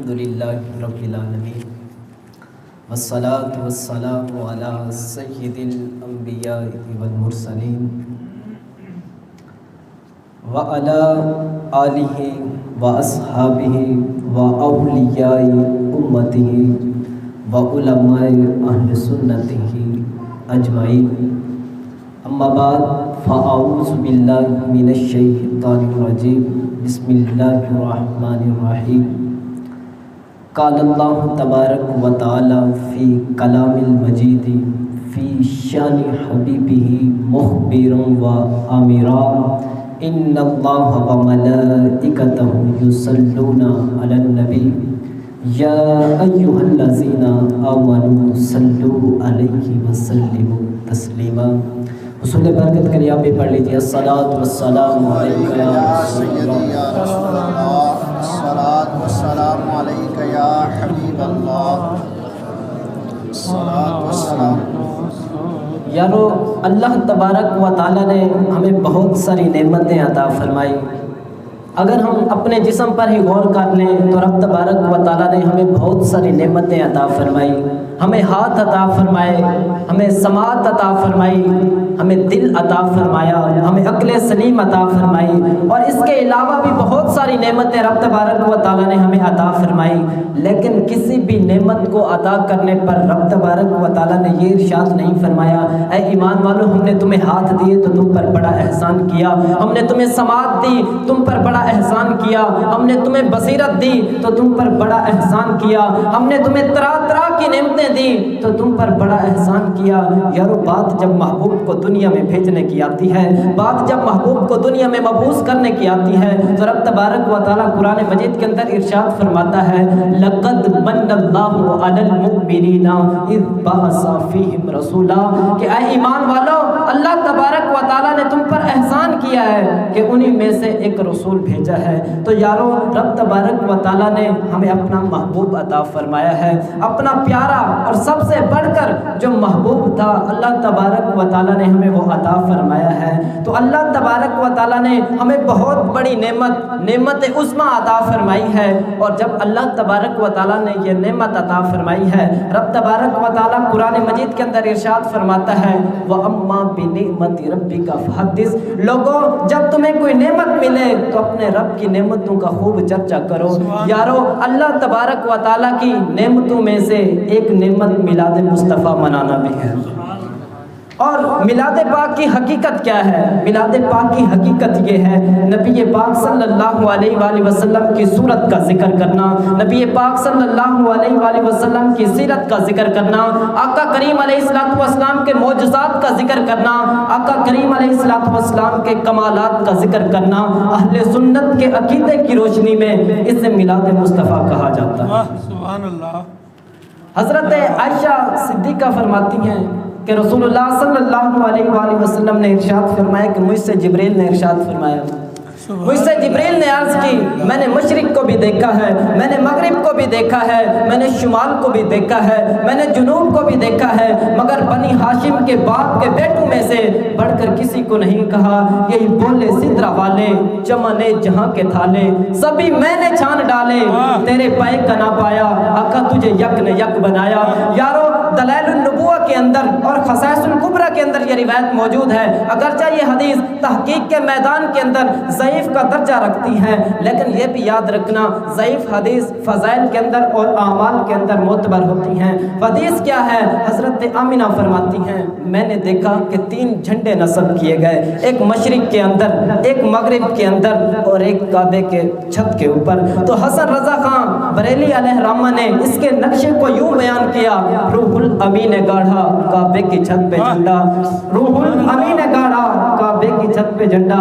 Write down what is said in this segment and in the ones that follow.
الحمدللہ رب العالمین والصلاة والسلام علی سید الانبیاء والمرسلین وعلی آلہ واصحابہ واولیاء امتہ وعلماء اہل سنتہ اجمعین، اما بعد فاعوذ باللہ من الشیطان الرجیم، بسم اللہ الرحمن الرحیم۔ قال اللہ تبارک و تعالی فی کلام المجید فی شان حبیبہ مخبرا و آمرا، ان اللہ و ملائکتہ یصلون علی النبی یا ایہا الذین آمنوا صلوا علیہ وسلموا تسلیما۔ حصول برکت کے لیے آپ بھی پڑھ لیجیے، الصلاۃ والسلام علیکہ یا رسول اللہ، الصلاۃ والسلام علیک یا حبیب اللہ، الصلاۃ والسلام۔ یارو اللہ تبارک و تعالیٰ نے ہمیں بہت ساری نعمتیں عطا فرمائی۔ اگر ہم اپنے جسم پر ہی غور کر لیں تو رب تبارک و تعالیٰ نے ہمیں بہت ساری نعمتیں عطا فرمائی۔ ہمیں ہاتھ عطا فرمائے، ہمیں سماعت عطا فرمائی، ہمیں دل عطا فرمایا، ہمیں عقل سلیم عطا فرمائی، اور اس کے علاوہ بھی بہت ساری نعمتیں رب تبارک و تعالیٰ نے ہمیں عطا فرمائی۔ لیکن کسی بھی نعمت کو عطا کرنے پر رب تبارک و تعالیٰ نے یہ ارشاد نہیں فرمایا، اے ایمان والو ہم نے تمہیں ہاتھ دیے تو تم پر بڑا احسان کیا، ہم نے تمہیں سماعت دی تم پر بڑا احسان کیا، ہم نے تمہیں بصیرت دی تو تم پر بڑا احسان کیا، ہم نے تمہیں طرح طرح کی نعمتیں دی تو تم پر بڑا احسان کیا۔ یارو بات جب محبوب کو دنیا میں بھیجنے کی آتی ہے، بات جب محبوب کو دنیا میں مبعوث کرنے کی آتی ہے تو رب تبارک و تعالیٰ قرآن مجید کے اندر ارشاد فرماتا ہے، لقد من اللہ علی المؤمنین اذ بعث فیہم رسولا، کہ اے ایمان والو اللہ تبارک و تعالیٰ نے تم پر احسان کیا ہے کہ انہی میں سے ایک رسول بھیجا ہے۔ تو یارو رب تبارک و تعالیٰ نے ہمیں اپنا محبوب عطا فرمایا ہے، اپنا پیارا اور سب سے بڑھ کر جو محبوب تھا اللہ تبارک و تعالیٰ نے ہمیں وہ عطا فرمایا ہے۔ تو اللہ تبارک و تعالیٰ نے ہمیں بہت بڑی نعمت عظمیٰ عطا فرمائی ہے، اور جب اللہ تبارک و تعالیٰ نے یہ نعمت عطا فرمائی ہے، رب تبارک و تعالیٰ قرآن مجید کے اندر ارشاد فرماتا ہے، وَأَمَّا بِنِعْمَةِ رَبِّكَ فَحَدِّثْ، لوگوں جب تمہیں کوئی نعمت ملے تو اپنے رب کی نعمتوں کا خوب چرچا کرو۔ یارو اللہ تبارک و تعالیٰ کی نعمتوں میں سے ایک نعمت میلاد مصطفیٰ منانا بھی ہے۔ اور میلاد پاک کی حقیقت کیا ہے؟ میلاد پاک کی حقیقت یہ ہے، نبی پاک صلی اللہ علیہ وآلہ وسلم کی صورت کا ذکر کرنا، نبی پاک صلی اللہ علیہ وآلہ وسلم کی سیرت کا ذکر کرنا، آقا کریم علیہ الصلوۃ والسلام کے معجزات کا ذکر کرنا، آقا کریم علیہ الصلوۃ والسلام کے کمالات کا ذکر کرنا۔ اہل سنت کے عقیدے کی روشنی میں اسے میلاد مصطفیٰ کہا جاتا ہے۔ سبحان اللہ۔ حضرت عائشہ صدیقہ فرماتی ہیں کہ رسول اللہ صلی اللہ علیہ وآلہ وسلم نے ارشاد فرمایا کہ مجھ سے جبریل نے ارشاد فرمایا، مجھ سے جبریل نے عرض کی، میں نے مشرق کو بھی دیکھا ہے، میں نے مغرب کو بھی دیکھا ہے، میں نے شمال کو بھی دیکھا ہے، میں نے جنوب کو بھی دیکھا ہے، مگر بنی ہاشم کے باپ کے بیٹوں میں سے بڑھ کر کسی کو نہیں کہا، یہی بولے سدرا والے چمنے جہاں کے تھالے، سبھی میں نے چھان ڈالے تیرے پائے کا نہ پایا، آقا تجھے یک نے یک بنایا۔ یارو دلائل النبوہ کے اندر اور خصائص الکبریٰ کے اندر یہ روایت موجود ہے، اگرچہ یہ حدیث تحقیق کے میدان کے اندر ضعیف کا درجہ رکھتی ہے، لیکن یہ بھی یاد رکھنا ضعیف حدیث فضائل کے اندر اور اعمال کے اندر معتبر ہوتی ہیں۔ حدیث کیا ہے؟ حضرت آمنہ فرماتی ہیں، میں نے دیکھا کہ 3 جھنڈے نصب کیے گئے، ایک مشرق کے اندر، ایک مغرب کے اندر اور ایک کعبے کے چھت کے اوپر۔ تو حسن رضا خان بریلی علیہ الرحمہ نے اس کے نقشے کو یوں بیان کیا، روح الامین نے گاڑھا کعبے کی چھت پہ جھنڈا، روح الامین نے گاڑھا کعبے کی چھت پہ جھنڈا،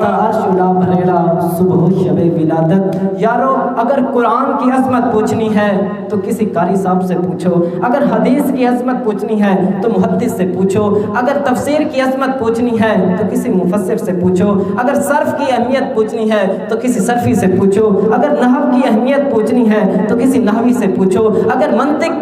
عرش لا بھریڑا صبح شب ولادت۔ یارو اگر قرآن کی عظمت پوچھنی ہے تو کسی قاری صاحب سے پوچھو، اگر حدیث کی عظمت پوچھنی ہے تو محدث سے پوچھو، اگر تفسیر کی عظمت پوچھنی ہے تو کسی مفسر سے پوچھو، اگر صرف کی اہمیت پوچھنی ہے تو کسی صرفی سے پوچھو، اگر نحو کی اہمیت پوچھنی ہے تو کسی نحوی سے پوچھو، اگر منطق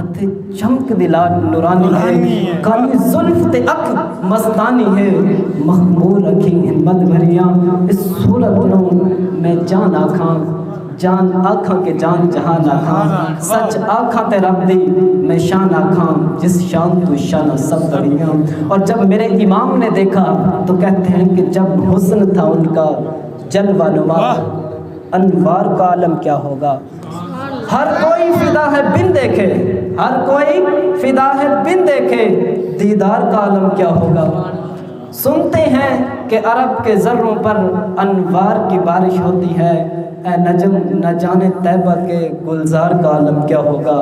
متھے چمک دلا نورانی ہے، کالی زلف تے اک مستانی ہے، مخمور رکھی ہمت بھریاں اس صورت نو میں جان آکھاں، جان آکھاں کہ جان جہان آکھاں، سچ آکھاں تے رب دی میں شان آکھاں، جس شان تو شان سب بڑیاں۔ اور جب میرے امام نے دیکھا تو کہتے ہیں کہ جب حسن تھا ان کا جلوہ نما، انوار کا عالم کیا ہوگا۔ ہر کوئی فدا ہے بن دیکھے، ہر کوئی فدا ہے بن دیکھے، دیدار کا عالم کیا ہوگا۔ سنتے ہیں کہ عرب کے ذروں پر انوار کی بارش ہوتی ہے، اے نجم نہ جانے طیبہ کے گلزار کا عالم کیا ہوگا۔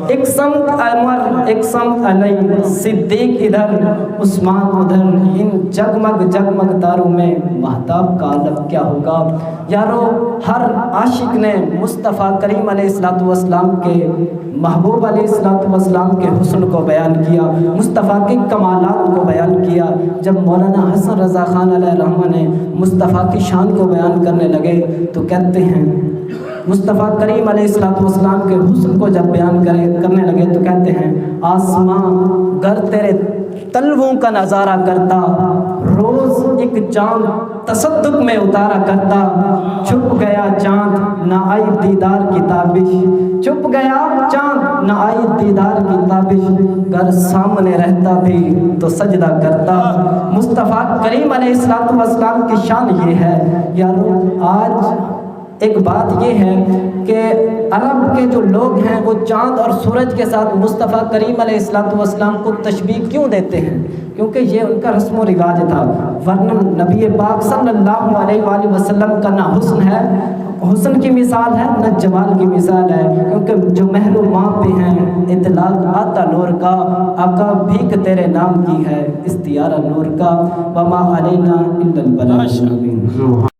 ایک سمت عمر، ایک سمت علی، صدیق ادھر، عثمان ادھر، ان جگمگ جگمگ تاروں میں مہتاب کا عالم کیا ہوگا۔ یارو ہر عاشق نے مصطفیٰ کریم علیہ السلام کے، محبوب علیہ السلام کے حسن کو بیان کیا، مصطفیٰ کے کمالات کو بیان کیا۔ جب مولانا حسن رضا خان علیہ الرحمہ نے مصطفیٰ کی شان کو بیان کرنے لگے تو کہتے ہیں، مصطفیٰ کریم علیہ السلام کے حسن کو جب بیان کرنے لگے تو کہتے ہیں، آسمان گر تیرے تلووں کا نظارہ کرتا، روز ایک چاند تصدق میں اتارا کرتا، چھپ گیا چاند نہ آئی دیدار کی تابش، چھپ گیا چاند نہ آئی دیدار کی تابش، گر سامنے رہتا بھی تو سجدہ کرتا۔ مصطفیٰ کریم علیہ السلام کی شان یہ ہے۔ یارو آج ایک بات یہ ہے کہ عرب کے جو لوگ ہیں وہ چاند اور سورج کے ساتھ مصطفیٰ کریم علیہ السلام کو تشبیہ کیوں دیتے ہیں؟ کیونکہ یہ ان کا رسم و رواج تھا، ورنہ نبی پاک صلی اللہ علیہ وآلہ وسلم کا نہ حسن ہے، حسن کی مثال ہے، نہ جمال کی مثال ہے، کیونکہ جو مہر و ماں پہ ہیں اطلاق آتا نور کا، آقا بھیک تیرے نام کی ہے استیارہ نور کا، وما علینا الا البلاغ المبین۔